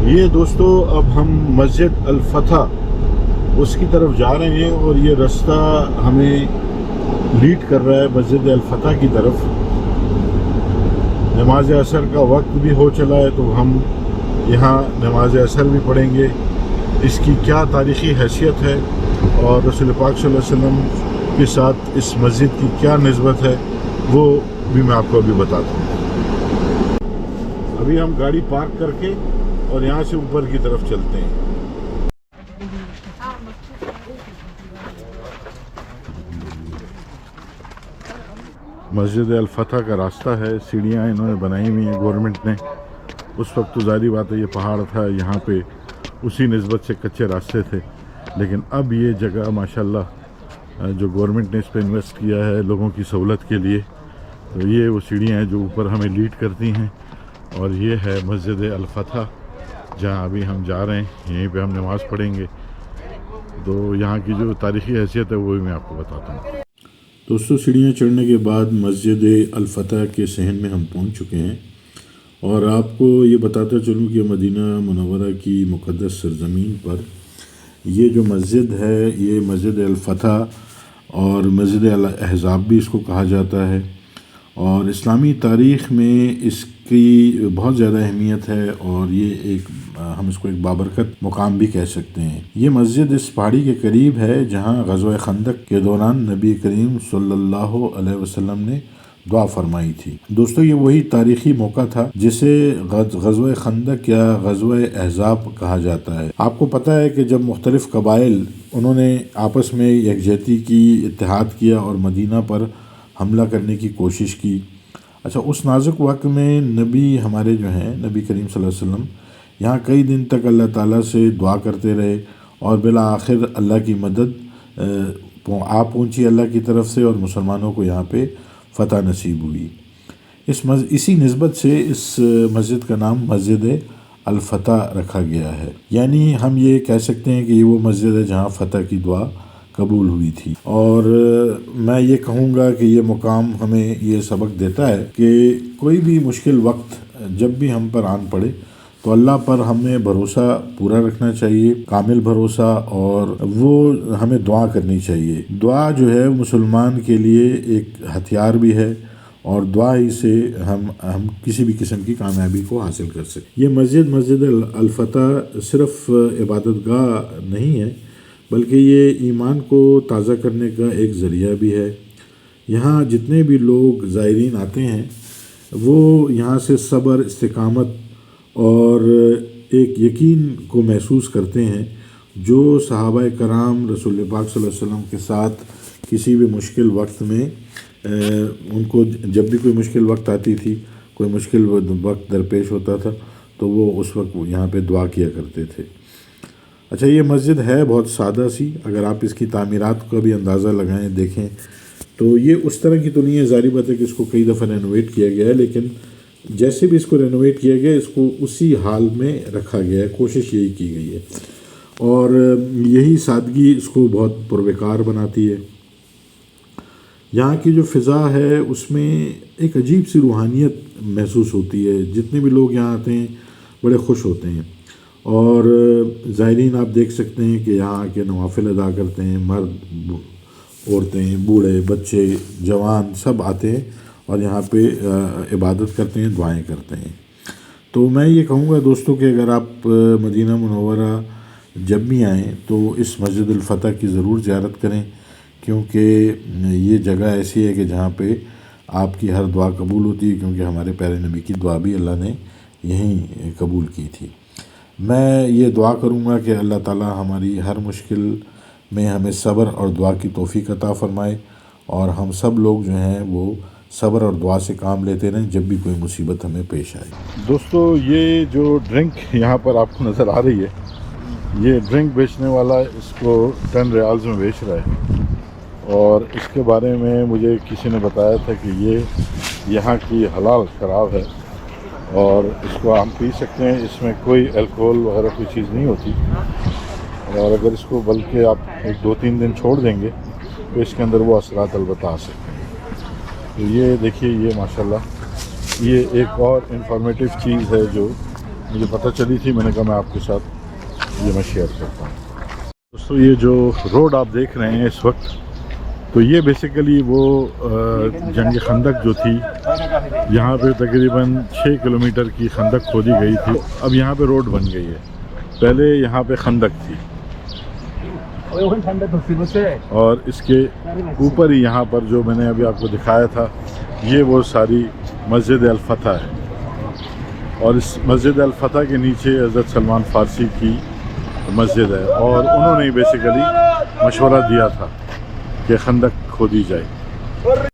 یہ دوستو اب ہم مسجد الفتح اس کی طرف جا رہے ہیں اور یہ رستہ ہمیں لیڈ کر رہا ہے مسجد الفتح کی طرف۔ نماز عصر کا وقت بھی ہو چلا ہے تو ہم یہاں نماز عصر بھی پڑھیں گے۔ اس کی کیا تاریخی حیثیت ہے اور رسول پاک صلی اللہ علیہ وسلم کے ساتھ اس مسجد کی کیا نسبت ہے وہ بھی میں آپ کو ابھی بتاتا ہوں۔ ابھی ہم گاڑی پارک کر کے اور یہاں سے اوپر کی طرف چلتے ہیں۔ مسجد الفتح کا راستہ ہے، سیڑھیاں انہوں نے بنائی ہوئی ہیں گورنمنٹ نے۔ اس وقت تو ظاہری بات ہے یہ پہاڑ تھا، یہاں پہ اسی نسبت سے کچے راستے تھے، لیکن اب یہ جگہ ماشاءاللہ جو گورنمنٹ نے اس پہ انویسٹ کیا ہے لوگوں کی سہولت کے لیے، تو یہ وہ سیڑھیاں ہیں جو اوپر ہمیں لیڈ کرتی ہیں، اور یہ ہے مسجد الفتح جہاں ابھی ہم جا رہے ہیں۔ یہیں پہ ہم نماز پڑھیں گے، تو یہاں کی جو تاریخی حیثیت ہے وہ بھی میں آپ کو بتاتا ہوں۔ دوستو سیڑھیاں چڑھنے کے بعد مسجد الفتح کے صحن میں ہم پہنچ چکے ہیں، اور آپ کو یہ بتاتا چلوں کہ مدینہ منورہ کی مقدس سرزمین پر یہ جو مسجد ہے یہ مسجد الفتح اور مسجد الاحزاب بھی اس کو کہا جاتا ہے، اور اسلامی تاریخ میں اس کی بہت زیادہ اہمیت ہے، اور یہ ایک ہم اس کو ایک بابرکت مقام بھی کہہ سکتے ہیں۔ یہ مسجد اس پہاڑی کے قریب ہے جہاں غزوہ خندق کے دوران نبی کریم صلی اللہ علیہ وسلم نے دعا فرمائی تھی۔ دوستو یہ وہی تاریخی موقع تھا جسے غزوہ خندق یا غزوہ احزاب کہا جاتا ہے۔ آپ کو پتہ ہے کہ جب مختلف قبائل انہوں نے آپس میں یکجہتی کی، اتحاد کیا اور مدینہ پر حملہ کرنے کی کوشش کی۔ اچھا، اس نازک وقت میں نبی ہمارے جو ہیں نبی کریم صلی اللہ علیہ وسلم یہاں کئی دن تک اللہ تعالیٰ سے دعا کرتے رہے، اور بالآخر اللہ کی مدد پہنچی اللہ کی طرف سے، اور مسلمانوں کو یہاں پہ فتح نصیب ہوئی۔ اسی نسبت سے اس مسجد کا نام مسجد الفتح رکھا گیا ہے، یعنی ہم یہ کہہ سکتے ہیں کہ یہ وہ مسجد ہے جہاں فتح کی دعا قبول ہوئی تھی۔ اور میں یہ کہوں گا کہ یہ مقام ہمیں یہ سبق دیتا ہے کہ کوئی بھی مشکل وقت جب بھی ہم پر آن پڑے تو اللہ پر ہمیں بھروسہ پورا رکھنا چاہیے، کامل بھروسہ، اور وہ ہمیں دعا کرنی چاہیے۔ دعا جو ہے مسلمان کے لیے ایک ہتھیار بھی ہے، اور دعا ہی سے ہم کسی بھی قسم کی کامیابی کو حاصل کر سکیں۔ یہ مسجد الفتح صرف عبادت گاہ نہیں ہے، بلکہ یہ ایمان کو تازہ کرنے کا ایک ذریعہ بھی ہے۔ یہاں جتنے بھی لوگ زائرین آتے ہیں وہ یہاں سے صبر، استقامت اور ایک یقین کو محسوس کرتے ہیں، جو صحابہ کرام رسول پاک صلی اللہ علیہ وسلم کے ساتھ کسی بھی مشکل وقت میں ان کو جب بھی کوئی مشکل وقت آتی تھی، کوئی مشکل وقت درپیش ہوتا تھا، تو وہ اس وقت یہاں پہ دعا کیا کرتے تھے۔ اچھا، یہ مسجد ہے بہت سادہ سی، اگر آپ اس کی تعمیرات کا بھی اندازہ لگائیں دیکھیں تو یہ اس طرح کی تو نہیں ہے، ظاہری بات ہے کہ اس کو کئی دفعہ رینوویٹ کیا گیا ہے، لیکن جیسے بھی اس کو رینوویٹ کیا گیا اس کو اسی حال میں رکھا گیا ہے، کوشش یہی کی گئی ہے، اور یہی سادگی اس کو بہت پروکار بناتی ہے۔ یہاں کی جو فضا ہے اس میں ایک عجیب سی روحانیت محسوس ہوتی ہے، جتنے بھی لوگ یہاں آتے ہیں بڑے خوش ہوتے ہیں، اور زائرین آپ دیکھ سکتے ہیں کہ یہاں کے نوافل ادا کرتے ہیں، مرد، عورتیں، بوڑھے، بچے، جوان سب آتے ہیں اور یہاں پہ عبادت کرتے ہیں، دعائیں کرتے ہیں۔ تو میں یہ کہوں گا دوستوں کہ اگر آپ مدینہ منورہ جب بھی آئیں تو اس مسجد الفتح کی ضرور زیارت کریں، کیونکہ یہ جگہ ایسی ہے کہ جہاں پہ آپ کی ہر دعا قبول ہوتی ہے، کیونکہ ہمارے پیارے نبی کی دعا بھی اللہ نے یہیں قبول کی تھی۔ میں یہ دعا کروں گا کہ اللہ تعالیٰ ہماری ہر مشکل میں ہمیں صبر اور دعا کی توفیق عطا فرمائے، اور ہم سب لوگ جو ہیں وہ صبر اور دعا سے کام لیتے رہیں جب بھی کوئی مصیبت ہمیں پیش آئے۔ دوستو یہ جو ڈرنک یہاں پر آپ کو نظر آ رہی ہے، یہ ڈرنک بیچنے والا اس کو 10 ریالز میں بیچ رہا ہے، اور اس کے بارے میں مجھے کسی نے بتایا تھا کہ یہ یہاں کی حلال شراب ہے، اور اس کو ہم پی سکتے ہیں، اس میں کوئی الکوہول وغیرہ کوئی چیز نہیں ہوتی، اور اگر اس کو بلکہ آپ 1-2-3 دن چھوڑ دیں گے تو اس کے اندر وہ اثرات البتہ آ سکتے ہیں۔ تو یہ دیکھیے، یہ ماشاءاللہ یہ ایک اور انفارمیٹیو چیز ہے جو مجھے پتہ چلی تھی، میں نے کہا میں آپ کے ساتھ یہ میں شیئر کرتا ہوں۔ دوستو یہ جو روڈ آپ دیکھ رہے ہیں اس وقت، تو یہ بیسیکلی وہ جنگ خندق جو تھی، یہاں پہ تقریباً 6 کلومیٹر کی خندق کھودی گئی تھی، اب یہاں پہ روڈ بن گئی ہے، پہلے یہاں پہ خندق تھی، اور اس کے اوپر ہی یہاں پر جو میں نے ابھی آپ کو دکھایا تھا، یہ وہ ساری مسجد الفتح ہے، اور اس مسجد الفتح کے نیچے حضرت سلمان فارسی کی مسجد ہے، اور انہوں نے بیسیکلی مشورہ دیا تھا کہ خندق کھودی جائے۔